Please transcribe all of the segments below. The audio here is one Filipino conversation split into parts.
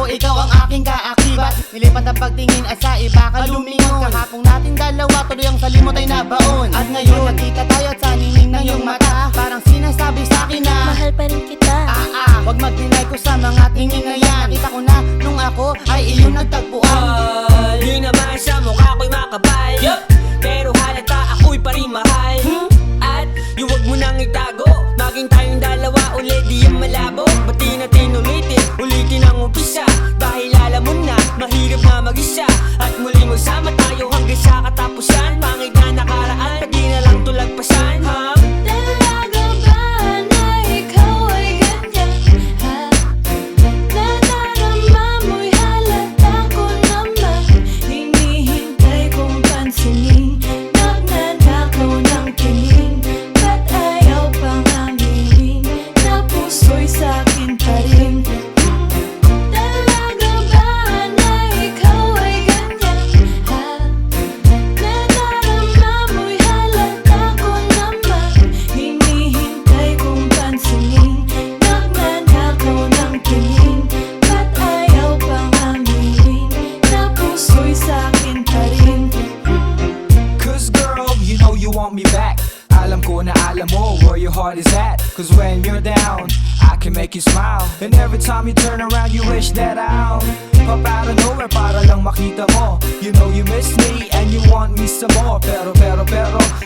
ko, ikaw ang aking kaakibat. Nilipat ang pagtingin at sa iba ka lumingon. Kahapong nating dalawa, tuloy ang salimot ay nabaon. At ngayon nakita tayo at sa ningning ng iyong mata, parang sinasabi sa akin na mahal pa rin kita. Wag mag-deny ko sa mga tingin na yan. Nakita ko na nung ako ay iyong nagtagpuan. Di naman sa mukha ko'y makapal, pero halata ako'y pa rin mahal. At yung wag mo nang itago, maging tayong dalawa ulit, di yung malabo. Ba't di natin ulitin ang umpisa? Dahil alam mo na, mahirap na mag-isa. At muling magsama tayo hanggang sa katapusan. Pangit na nakaraan, pag di na lang tulagpasan. Talaga ba na ikaw ay ganyan? Nadarama mo'y halata ko naman. Hinihintay kong pansinin, nagnanakaw ng tingin. Ba't ayaw pang aminin na puso'y sa'kin pa rin? Talaga ba na ikaw ay ganyan? Nadarama mo'y halata ko naman. Hinihintay kong pansinin, nagnanakaw ng tingin. Ba't ayaw pang aminin na puso'y sa'kin pa rin? Cause girl, you know you want me back. Alam ko na alam mo where your heart is at. Cause when you're down, I can make you smile. And every time you turn around, you wish that I'll pop out of nowhere para lang makita mo. You know you miss me and you want me some more. Pero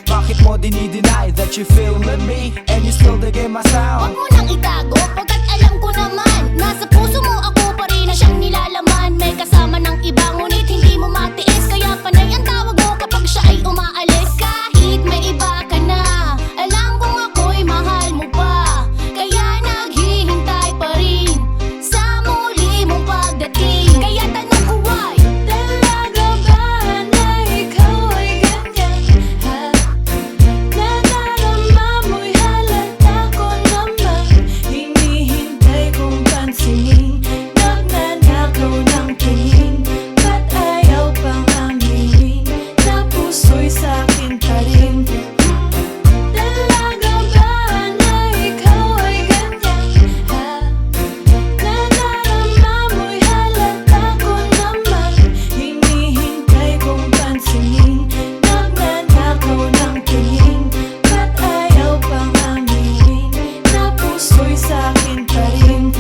bakit mo dinideny that you feeling me and you still digging my Huwag sound? mo nang itago, pagkat alam ko naman nasa puso mo ako pa rin na siyang nilalaman. May kasama ng iba, ngunit hindi mo matiis. Kaya panay ang tawag mo kapag siya ay umaalis. Kahit may iba ka na, alam kong ako'y mahal mo pa. Kaya naghihintay pa rin sa muli mong pagdating. Kaya tanong ko ay, talaga ba na ikaw ay ganyan? Nadarama mo'y halata ko naman. Hinihintay kong pansinin, nagnanakaw ng tingin. Ba't ayaw pang aminin na puso'y sa'kin pa rin? Talaga ba na ikaw ay ganyan? Nadarama mo'y halata ko naman. Hinihintay kong pansinin, nagnanakaw ng tingin. Ba't ayaw pang aminin na puso'y sa'kin pa rin?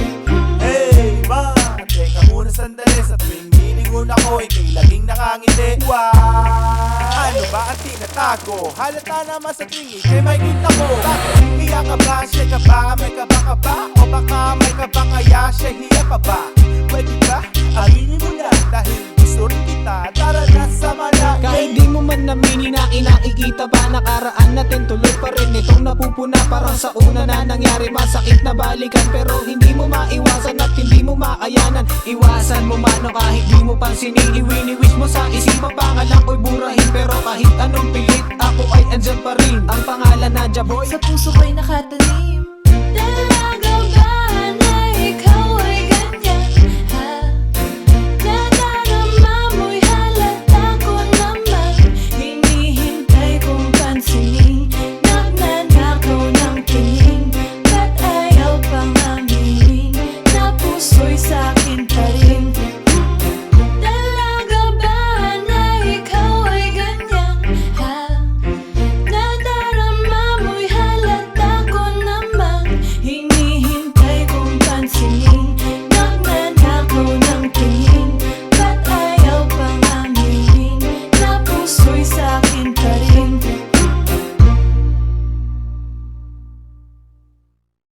Hey, ma, teka muna sandali. Sa tuwing nilingon ako, ika'y laging nakangiti. Ano ba ang tinatago? Halata naman sa tuwing ika'y may kita ko. Bakit? Hiya ka ba? Siya ka ba? May kaba ka ba? O baka may kaba kaya siya hiya pa ba? Pwede ba? Aminin mo na dahil gusto rin kita. Tara na, sama na. Kahit di mo man namini na inakikita pa, nakaraan natin tuloy pa rin itong napupuna. Parang sa una na nangyari, masakit na balikan, pero hindi mo maiwasan at hindi mo makayanan. Iwasan mo man o kahit di mo pansinin, iwini-wish mo sa isipan pangalan ko'y burahin. Pero kahit anong pilit, ako ay andyan pa rin. Ang pangalan na Jaboy Sa puso ko'y nakatanim.